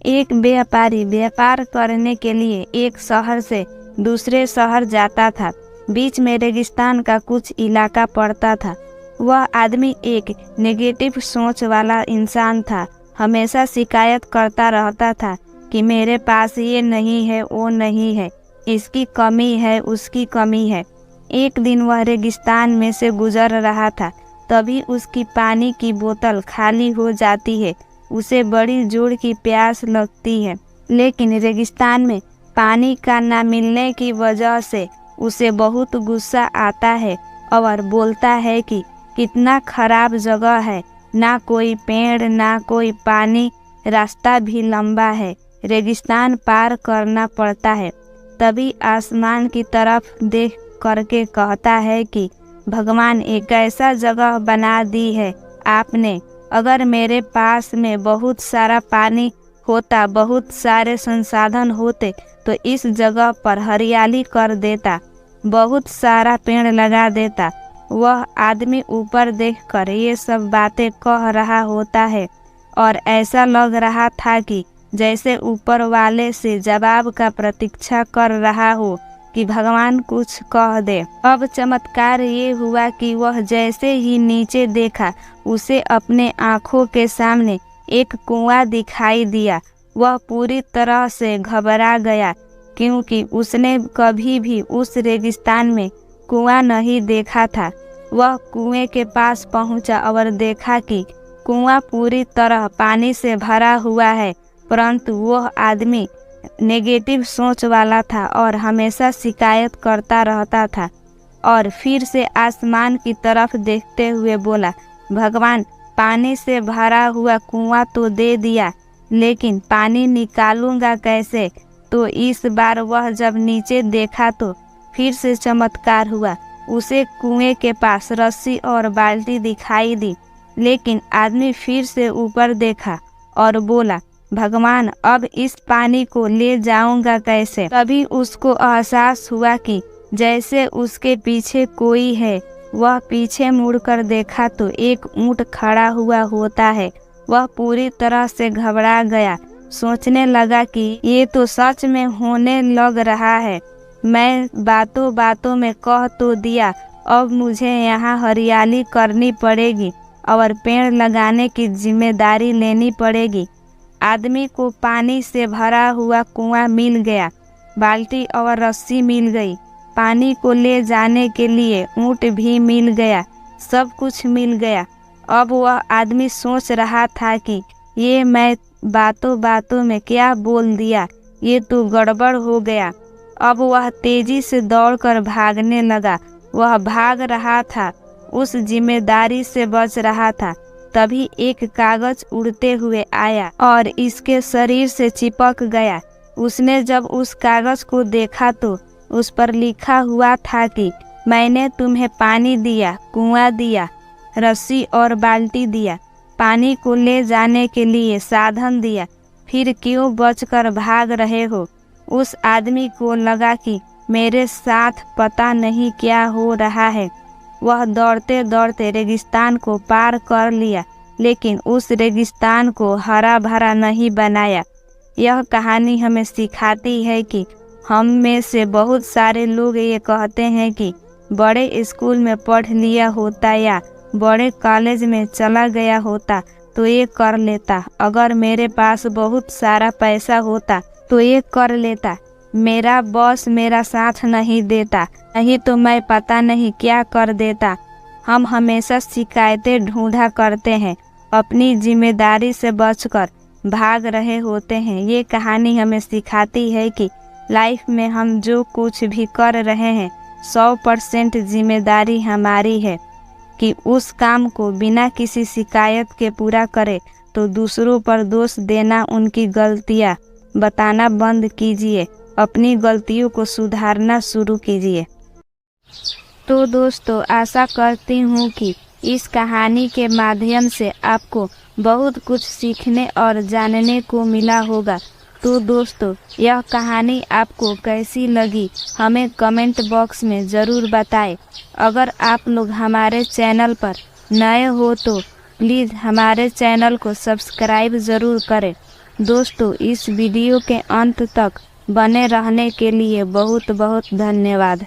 एक व्यापारी व्यापार करने के लिए एक शहर से दूसरे शहर जाता था। बीच में रेगिस्तान का कुछ इलाका पड़ता था। वह आदमी एक नेगेटिव सोच वाला इंसान था। हमेशा शिकायत करता रहता था कि मेरे पास ये नहीं है, वो नहीं है, इसकी कमी है, उसकी कमी है। एक दिन वह रेगिस्तान में से गुजर रहा था, तभी उसकी पानी की बोतल खाली हो जाती है। उसे बड़ी जोर की प्यास लगती है, लेकिन रेगिस्तान में पानी का ना मिलने की वजह से उसे बहुत गुस्सा आता है और बोलता है कि कितना खराब जगह है, ना कोई पेड़, ना कोई पानी, रास्ता भी लंबा है, रेगिस्तान पार करना पड़ता है। तभी आसमान की तरफ देख करके कहता है कि भगवान, एक ऐसा जगह बना दी है आपने। अगर मेरे पास में बहुत सारा पानी होता, बहुत सारे संसाधन होते, तो इस जगह पर हरियाली कर देता, बहुत सारा पेड़ लगा देता। वह आदमी ऊपर देखकर ये सब बातें कह रहा होता है और ऐसा लग रहा था कि जैसे ऊपर वाले से जवाब का प्रतीक्षा कर रहा हो कि भगवान कुछ कह दे। अब चमत्कार ये हुआ कि वह जैसे ही नीचे देखा, उसे अपने आँखों के सामने एक कुआं दिखाई दिया। वह पूरी तरह से घबरा गया, क्योंकि उसने कभी भी उस रेगिस्तान में कुआं नहीं देखा था। वह कुएं के पास पहुंचा और देखा कि कुआं पूरी तरह पानी से भरा हुआ है, परंतु वह आदमी नेगेटिव सोच वाला था और हमेशा शिकायत करता रहता था। और फिर से आसमान की तरफ देखते हुए बोला, भगवान, पानी से भरा हुआ कुआं तो दे दिया, लेकिन पानी निकालूंगा कैसे? तो इस बार वह जब नीचे देखा तो फिर से चमत्कार हुआ। उसे कुएं के पास रस्सी और बाल्टी दिखाई दी, लेकिन आदमी फिर से ऊपर देखा और बोला, भगवान, अब इस पानी को ले जाऊंगा कैसे? तभी उसको एहसास हुआ कि जैसे उसके पीछे कोई है। वह पीछे मुड़कर देखा तो एक ऊंट खड़ा हुआ होता है। वह पूरी तरह से घबरा गया, सोचने लगा कि ये तो सच में होने लग रहा है। मैं बातों बातों में कह तो दिया, अब मुझे यहाँ हरियाली करनी पड़ेगी और पेड़ लगाने की जिम्मेदारी लेनी पड़ेगी। आदमी को पानी से भरा हुआ कुआं मिल गया, बाल्टी और रस्सी मिल गई, पानी को ले जाने के लिए ऊंट भी मिल गया, सब कुछ मिल गया। अब वह आदमी सोच रहा था कि ये मैं बातों बातों में क्या बोल दिया, ये तो गड़बड़ हो गया। अब वह तेजी से दौड़कर भागने लगा। वह भाग रहा था, उस जिम्मेदारी से बच रहा था। तभी एक कागज उड़ते हुए आया और इसके शरीर से चिपक गया। उसने जब उस कागज को देखा तो उस पर लिखा हुआ था कि मैंने तुम्हें पानी दिया, कुआं दिया, रस्सी और बाल्टी दिया, पानी को ले जाने के लिए साधन दिया, फिर क्यों बचकर भाग रहे हो? उस आदमी को लगा कि मेरे साथ पता नहीं क्या हो रहा है। वह दौड़ते दौड़ते रेगिस्तान को पार कर लिया, लेकिन उस रेगिस्तान को हरा भरा नहीं बनाया। यह कहानी हमें सिखाती है कि हम में से बहुत सारे लोग ये कहते हैं कि बड़े स्कूल में पढ़ लिया होता या बड़े कॉलेज में चला गया होता तो ये कर लेता, अगर मेरे पास बहुत सारा पैसा होता तो ये कर लेता, मेरा बॉस मेरा साथ नहीं देता, नहीं तो मैं पता नहीं क्या कर देता। हम हमेशा शिकायतें ढूंढा करते हैं, अपनी जिम्मेदारी से बचकर भाग रहे होते हैं। ये कहानी हमें सिखाती है कि लाइफ में हम जो कुछ भी कर रहे हैं 100% जिम्मेदारी हमारी है। कि उस काम को बिना किसी शिकायत के पूरा करें, तो दूसरों पर दोष देना, उनकी गलतियाँ बताना बंद कीजिए, अपनी गलतियों को सुधारना शुरू कीजिए। तो दोस्तों, आशा करती हूँ कि इस कहानी के माध्यम से आपको बहुत कुछ सीखने और जानने को मिला होगा। तो दोस्तों, यह कहानी आपको कैसी लगी हमें कमेंट बॉक्स में ज़रूर बताएं। अगर आप लोग हमारे चैनल पर नए हो तो प्लीज़ हमारे चैनल को सब्सक्राइब ज़रूर करें दोस्तों, इस वीडियो के अंत तक बने रहने के लिए बहुत बहुत धन्यवाद।